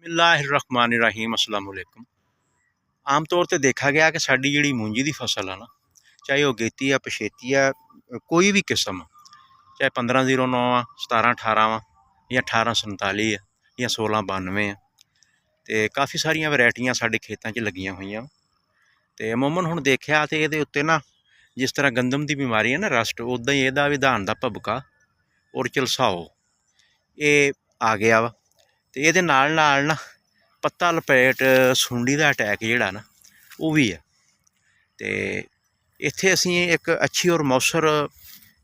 बिस्मिल्लाहिर्रहमानिर्रहीम अस्सलाम वालेकुम। आम तौर पर देखा गया कि साडी जिहड़ी मूंजी की फसल है ना, चाहे वह गेती या पछेती है, कोई भी किस्म, चाहे 1509 आ, 1718 वा या 1847 है या 1692 है, तो काफ़ी सारिया वैरायटियां साडे खेतों च लगियां हुई। तो अमूमन हुण देखिया तो ये उत्ते ना जिस तरह गंदम की बीमारी है ना रस्ट, उदा ही इहदा विधान का भबका और झलसाओ ये आ गया वा। तो ये नाल ना पत्ता लपेट सुंडी का अटैक जिहड़ा ना वो भी है। तो इत्थे असीं एक अच्छी और मौसर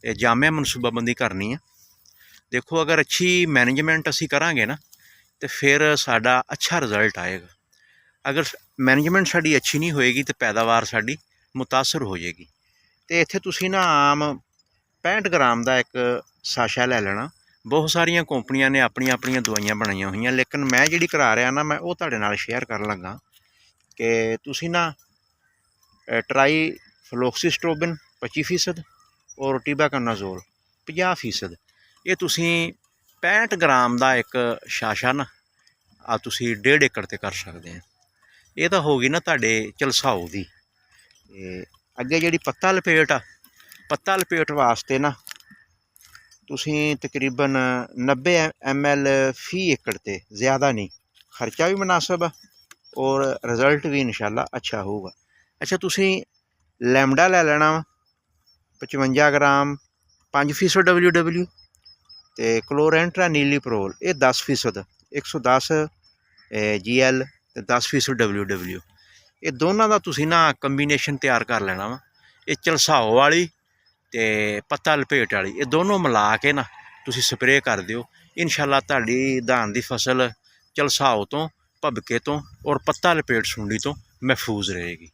जामिया मनसूबाबंदी करनी है। देखो अगर अच्छी मैनेजमेंट असीं करांगे ना तो फिर साडा अच्छा रिजल्ट आएगा। अगर मैनेजमेंट साडी अच्छी नहीं होएगी तो पैदावार साडी मुतासर हो जाएगी। तो इत्थे तुसीं ना आम 65 ग्राम का एक साशा लै लेना। बहुत सारिया कंपनियां ने अपनी अपनी दवाइयां बनाई हुई, लेकिन मैं जिहड़ी करा रहा ना मैं वो तुहाडे नाल शेयर कर लगा कि तुसीं ना ट्राई फ्लोक्सीस्ट्रोबिन 25% और टीबाकनाजोल 50%, ये तुसीं 65 ग्राम का एक शाशा ना तुसीं 1.5 एकड़ ते कर सकते हैं। ये तो होगी ना तुहाडे झलसाओ की। अगे जिहड़ी पत्ता लपेट आ, पत्ता लपेट वास्ते ना तुसीं तकरीबन 90 ml फी एकड़ ते ज़्यादा नहीं, खर्चा भी मुनासिब है और रिजल्ट भी इंशाल्लाह अच्छा होगा। अच्छा तुसीं लैमडा लै लेना 55 ग्राम 5% WW, तो क्लोरेंट्रा नीलीप्रोल ये 10%, 110 GL ते 10% WW, ये दोनों का तुसीं ना कंबीनेशन तैयार कर लेना वा। ये झलसाओ वाली ते पत्ता लपेट वाली ये दोनों मिला के ना तुसीं स्प्रे कर दिओ। इंशाल्लाह तुहाडी धान की फसल झलसाओ तो, भबके तो और पत्ता लपेट सुंडी तो महफूज रहेगी।